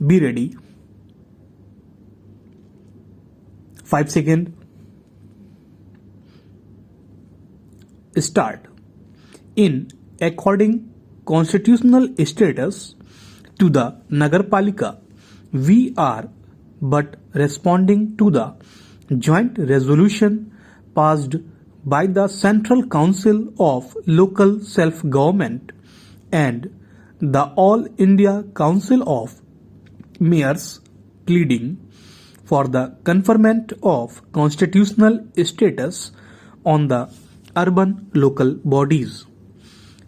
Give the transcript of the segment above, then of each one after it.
Be ready. 5 seconds. Start. In according constitutional status to the Nagarpalika, we are but responding to the joint resolution passed by the Central Council of Local Self-Government and the All India Council of Mayors pleading for the conferment of constitutional status on the urban local bodies.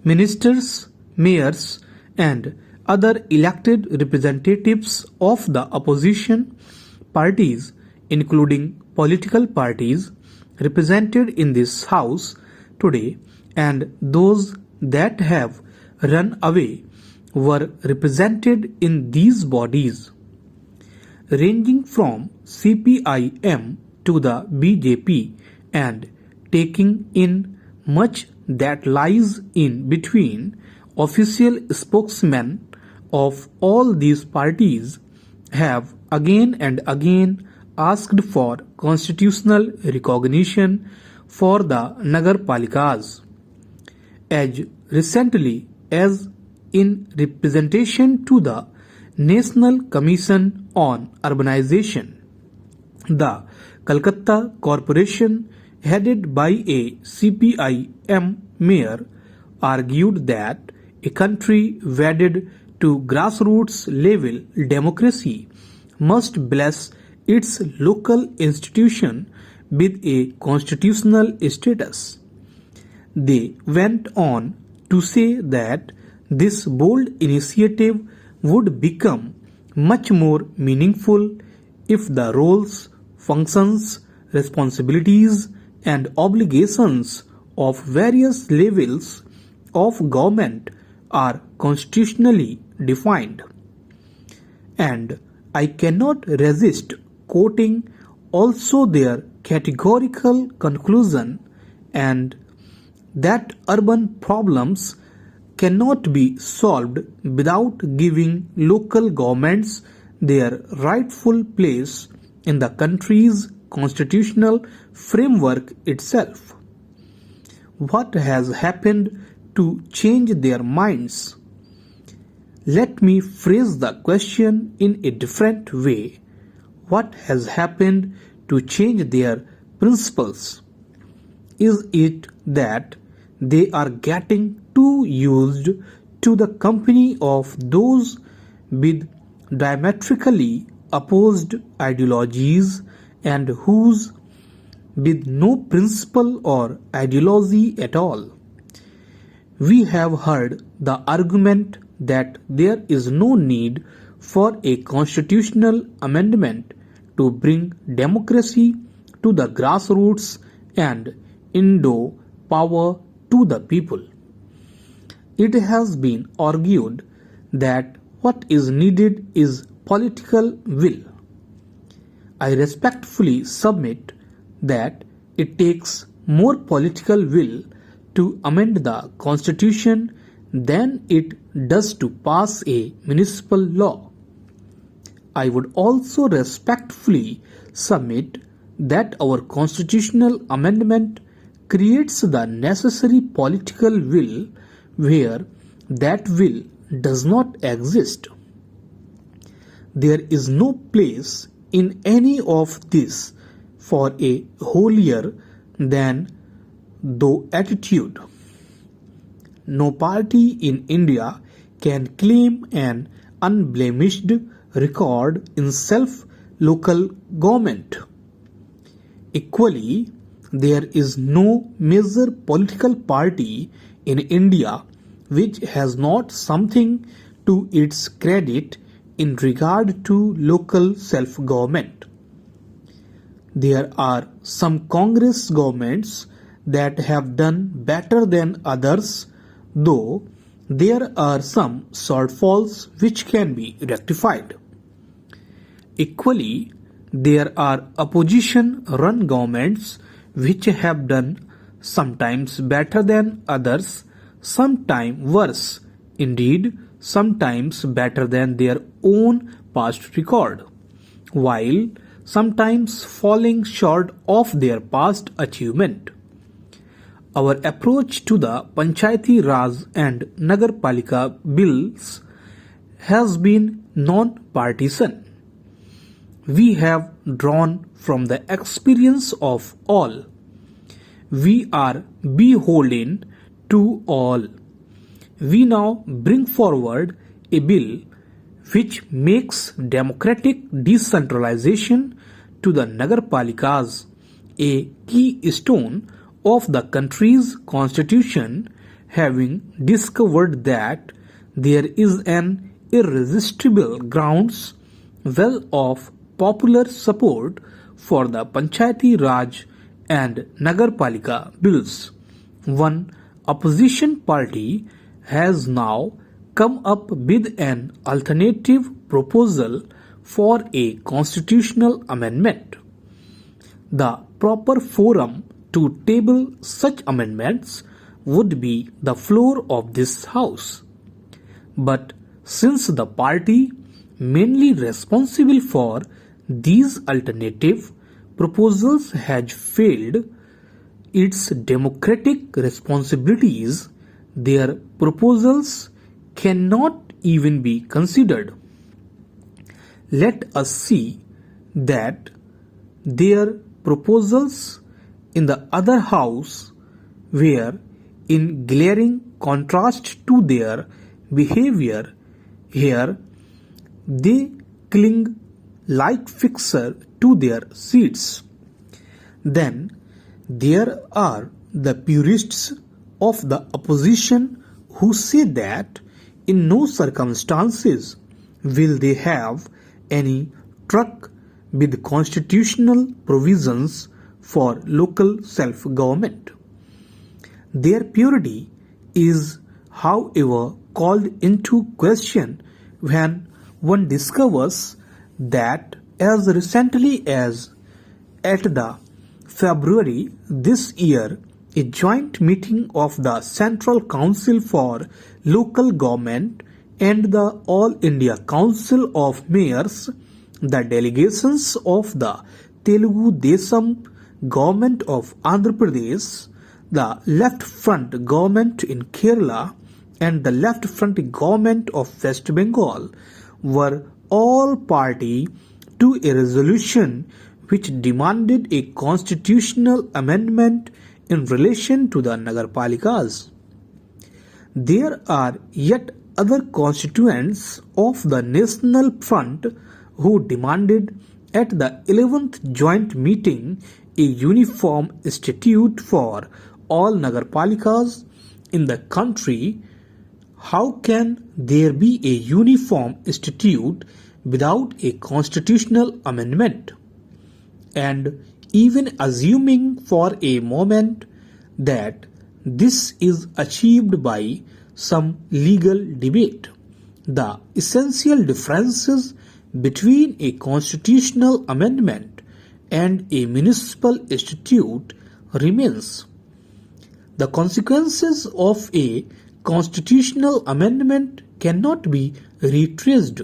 Ministers, mayors and other elected representatives of the opposition parties, including political parties represented in this House today and those that have run away, were represented in these bodies, ranging from CPIM to the BJP and taking in much that lies in between. Official spokesmen of all these parties have again and again asked for constitutional recognition for the Nagarpalikas. As recently as in representation to the National Commission on Urbanization, the Calcutta Corporation, headed by a CPIM mayor, argued that a country wedded to grassroots level democracy must bless its local institution with a constitutional status. They went on to say that this bold initiative would become much more meaningful if the roles, functions, responsibilities and obligations of various levels of government are constitutionally defined. And I cannot resist quoting also their categorical conclusion, and that urban problems cannot be solved without giving local governments their rightful place in the country's constitutional framework itself. What has happened to change their minds? Let me phrase the question in a different way. What has happened to change their principles? Is it that they are getting too used to the company of those with diametrically opposed ideologies and whose with no principle or ideology at all? We have heard the argument that there is no need for a constitutional amendment to bring democracy to the grassroots and endow power to the people. It has been argued that what is needed is political will. I respectfully submit that it takes more political will to amend the constitution than it does to pass a municipal law. I would also respectfully submit that our constitutional amendment creates the necessary political will where that will does not exist. There is no place in any of this for a holier than thou attitude. No party in India can claim an unblemished record in self-local government. Equally, there is no major political party in India which has not something to its credit in regard to local self-government. There are some Congress governments that have done better than others, though there are some shortfalls which can be rectified. Equally, there are opposition-run governments which have done sometimes better than others, sometimes worse, indeed sometimes better than their own past record, while sometimes falling short of their past achievement. Our approach to the Panchayati Raj and Nagarpalika bills has been non-partisan. We have drawn from the experience of all. We are beholden to all. We now bring forward a bill which makes democratic decentralization to the Nagarpalikas a keystone of the country's constitution, having discovered that there is an irresistible grounds well of popular support for the Panchayati Raj and Nagarpalika bills. One opposition party has now come up with an alternative proposal for a constitutional amendment. The proper forum to table such amendments would be the floor of this House. But since the party mainly responsible for these alternative proposals has failed its democratic responsibilities, their proposals cannot even be considered. Let us see that their proposals in the other house were in glaring contrast to their behavior here. They cling like fixer to their seats. Then there are the purists of the opposition who say that in no circumstances will they have any truck with constitutional provisions for local self-government. Their purity is, however, called into question when one discovers that as recently as at the February this year, a joint meeting of the Central Council for Local Government and the All India Council of Mayors, the delegations of the Telugu Desam government of Andhra Pradesh, the Left Front government in Kerala, and the Left Front government of West Bengal were all party to a resolution which demanded a constitutional amendment in relation to the Nagarpalikas. There are yet other constituents of the National Front who demanded at the 11th joint meeting a uniform statute for all Nagarpalikas in the country. How can there be a uniform statute without a constitutional amendment? And even assuming for a moment that this is achieved by some legal debate, the essential differences between a constitutional amendment and a municipal statute remains. The consequences of a constitutional amendment cannot be retraced.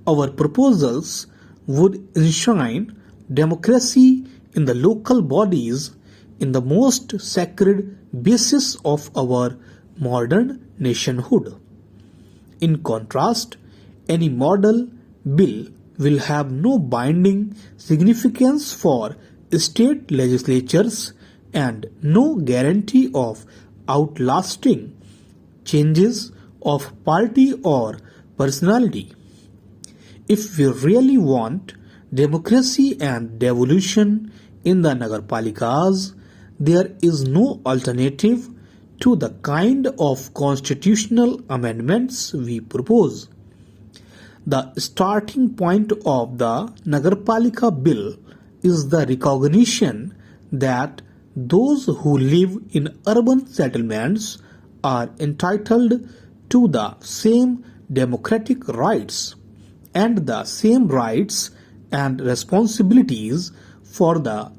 Our proposals would enshrine democracy in the local bodies in the most sacred basis of our modern nationhood. In contrast, any model bill will have no binding significance for state legislatures and no guarantee of outlasting changes of party or personality. If we really want democracy and devolution in the Nagarpalikas, there is no alternative to the kind of constitutional amendments we propose. The starting point of the Nagarpalika bill is the recognition that those who live in urban settlements are entitled to the same democratic rights and the same rights and responsibilities for the